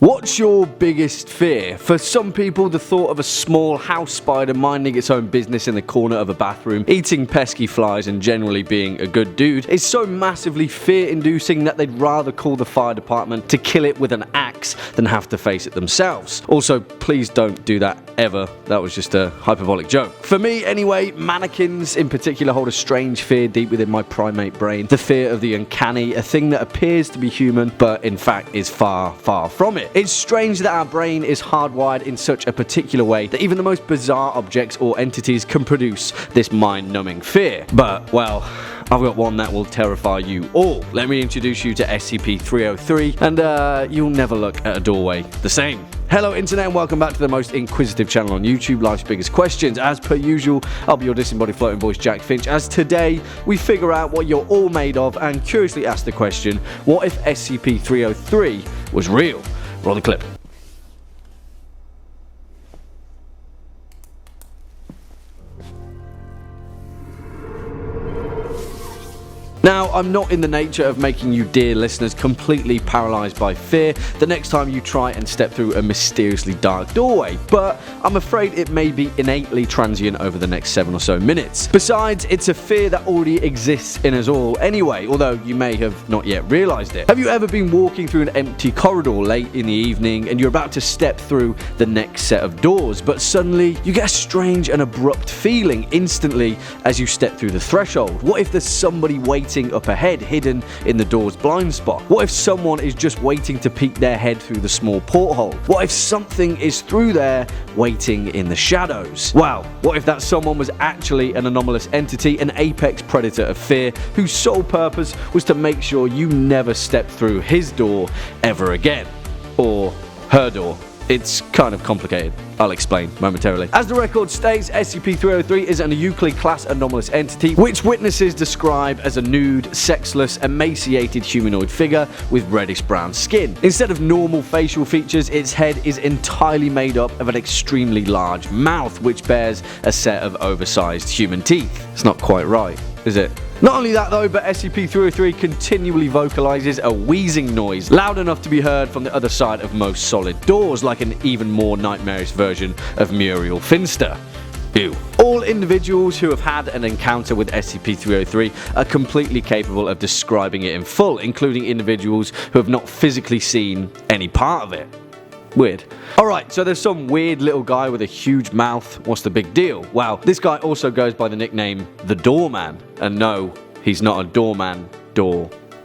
What's your biggest fear? For some people, the thought of a small house spider minding its own business in the corner of a bathroom, eating pesky flies and generally being a good dude is so massively fear-inducing that they'd rather call the fire department to kill it with an axe than have to face it themselves. Also, please don't do that ever. That was just a hyperbolic joke. For me, anyway, mannequins in particular hold a strange fear deep within my primate brain. The fear of the uncanny, a thing that appears to be human, but in fact is far, far from it. It's strange that our brain is hardwired in such a particular way that even the most bizarre objects or entities can produce this mind-numbing fear. But, well, I've got one that will terrify you all. Let me introduce you to SCP-303, and you'll never look at a doorway the same. Hello internet and welcome back to the most inquisitive channel on YouTube, Life's Biggest Questions. As per usual, I'll be your disembodied floating voice Jack Finch, as today we figure out what you're all made of and curiously ask the question, what if SCP-303 was real? Roll the clip. Now, I'm not in the nature of making you dear listeners completely paralysed by fear the next time you try and step through a mysteriously dark doorway, but I'm afraid it may be innately transient over the next 7 or so minutes. Besides, it's a fear that already exists in us all anyway, although you may have not yet realised it. Have you ever been walking through an empty corridor late in the evening and you're about to step through the next set of doors, but suddenly you get a strange and abrupt feeling instantly as you step through the threshold? What if there's somebody waiting up ahead, hidden in the door's blind spot? What if someone is just waiting to peek their head through the small porthole? What if something is through there waiting in the shadows? Wow, what if that someone was actually an anomalous entity, an apex predator of fear, whose sole purpose was to make sure you never step through his door ever again? Or her door. It's kind of complicated. I'll explain momentarily. As the record states, SCP-303 is an Euclid-class anomalous entity, which witnesses describe as a nude, sexless, emaciated humanoid figure with reddish-brown skin. Instead of normal facial features, its head is entirely made up of an extremely large mouth, which bears a set of oversized human teeth. It's not quite right, is it? Not only that though, but SCP-303 continually vocalizes a wheezing noise, loud enough to be heard from the other side of most solid doors, like an even more nightmarish version of Muriel Finster. Ew. All individuals who have had an encounter with SCP-303 are completely capable of describing it in full, including individuals who have not physically seen any part of it. Weird. Alright, so there's some weird little guy with a huge mouth. What's the big deal? Well, this guy also goes by the nickname The Doorman. And no, he's not a doorman,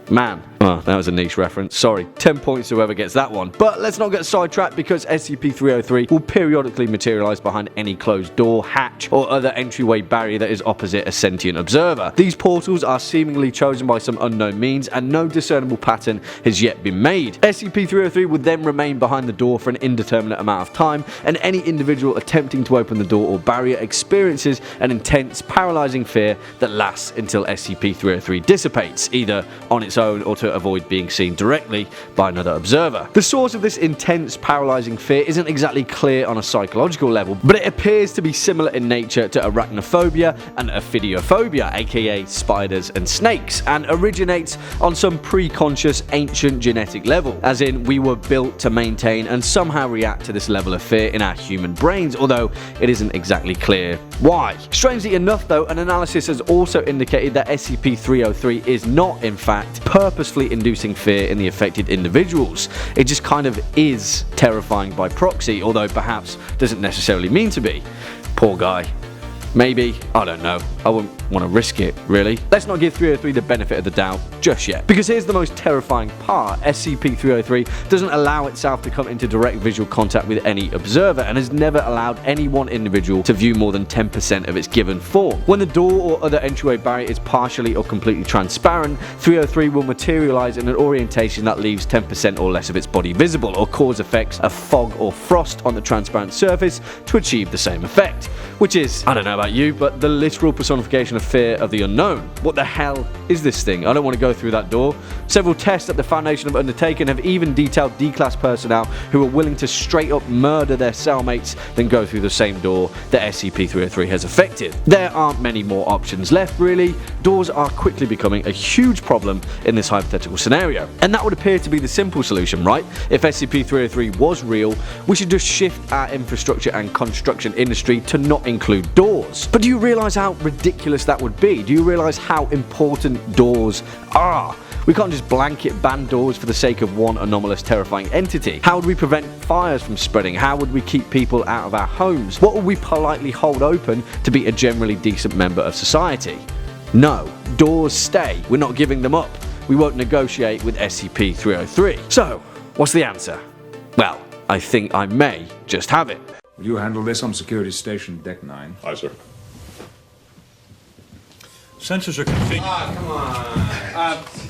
man. Oh, that was a niche reference. Sorry. 10 points to whoever gets that one. But let's not get sidetracked because SCP-303 will periodically materialize behind any closed door, hatch, or other entryway barrier that is opposite a sentient observer. These portals are seemingly chosen by some unknown means and no discernible pattern has yet been made. SCP-303 would then remain behind the door for an indeterminate amount of time, and any individual attempting to open the door or barrier experiences an intense, paralyzing fear that lasts until SCP-303 dissipates, either on its own or to avoid being seen directly by another observer. The source of this intense, paralyzing fear isn't exactly clear on a psychological level, but it appears to be similar in nature to arachnophobia and ophidiophobia, aka spiders and snakes, and originates on some pre-conscious ancient genetic level, as in we were built to maintain and somehow react to this level of fear in our human brains, although it isn't exactly clear why. Strangely enough though, an analysis has also indicated that SCP-303 is not, in fact, purposefully inducing fear in the affected individuals. It just kind of is terrifying by proxy, although perhaps doesn't necessarily mean to be. Poor guy. Maybe, I don't know. I wouldn't want to risk it, really. Let's not give 303 the benefit of the doubt just yet. Because here's the most terrifying part. SCP-303 doesn't allow itself to come into direct visual contact with any observer and has never allowed any one individual to view more than 10% of its given form. When the door or other entryway barrier is partially or completely transparent, 303 will materialize in an orientation that leaves 10% or less of its body visible, or cause effects of fog or frost on the transparent surface to achieve the same effect. Which is, I don't know, know about you, but the literal personification of fear of the unknown. What the hell is this thing? I don't want to go through that door. Several tests that the Foundation have undertaken have even detailed D-Class personnel who are willing to straight up murder their cellmates than go through the same door that SCP-303 has affected. There aren't many more options left, really. Doors are quickly becoming a huge problem in this hypothetical scenario. And that would appear to be the simple solution, right? If SCP-303 was real, we should just shift our infrastructure and construction industry to not include doors. But do you realize how ridiculous that would be? Do you realize how important doors are? We can't just blanket ban doors for the sake of one anomalous, terrifying entity. How would we prevent fires from spreading? How would we keep people out of our homes? What would we politely hold open to be a generally decent member of society? No, doors stay. We're not giving them up. We won't negotiate with SCP-303. So, what's the answer? Well, I think I may just have it. Will you handle this on security station deck 9? Aye, sir. Sensors are configured.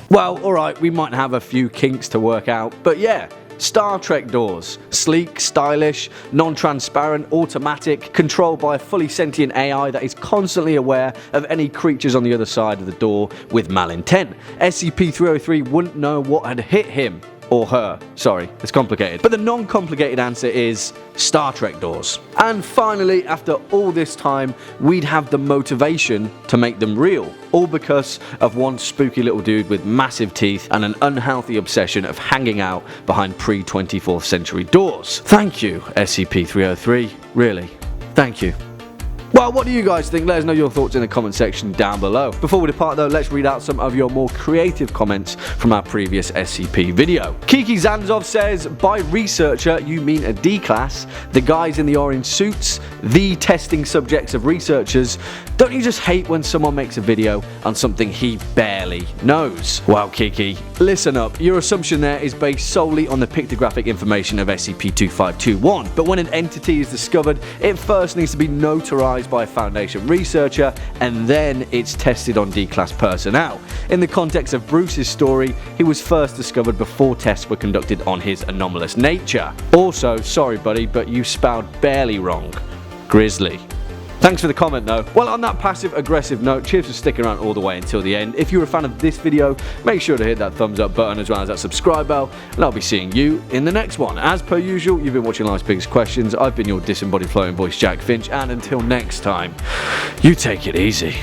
Well, alright, we might have a few kinks to work out, but yeah. Star Trek doors. Sleek, stylish, non-transparent, automatic, controlled by a fully sentient AI that is constantly aware of any creatures on the other side of the door with malintent. SCP-303 wouldn't know what had hit him. Or her. Sorry, it's complicated. But the non-complicated answer is Star Trek doors. And finally, after all this time, we'd have the motivation to make them real. All because of one spooky little dude with massive teeth and an unhealthy obsession of hanging out behind pre-24th century doors. Thank you, SCP-303. Really. Thank you. Well, what do you guys think? Let us know your thoughts in the comment section down below. Before we depart though, let's read out some of your more creative comments from our previous SCP video. Kiki Zanzov says, by researcher you mean a D-Class, the guys in the orange suits, the testing subjects of researchers. Don't you just hate when someone makes a video on something he barely knows? Wow, Kiki, listen up. Your assumption there is based solely on the pictographic information of SCP-2521, but when an entity is discovered, it first needs to be notarized by a Foundation researcher, and then it's tested on D-Class personnel. In the context of Bruce's story, he was first discovered before tests were conducted on his anomalous nature. Also, sorry buddy, but you spelled barely wrong. Grizzly. Thanks for the comment though. Well, on that passive aggressive note, cheers for sticking around all the way until the end. If you're a fan of this video, make sure to hit that thumbs up button as well as that subscribe bell, and I'll be seeing you in the next one. As per usual, you've been watching Life's Biggest Questions. I've been your disembodied floating voice, Jack Finch, and until next time, you take it easy.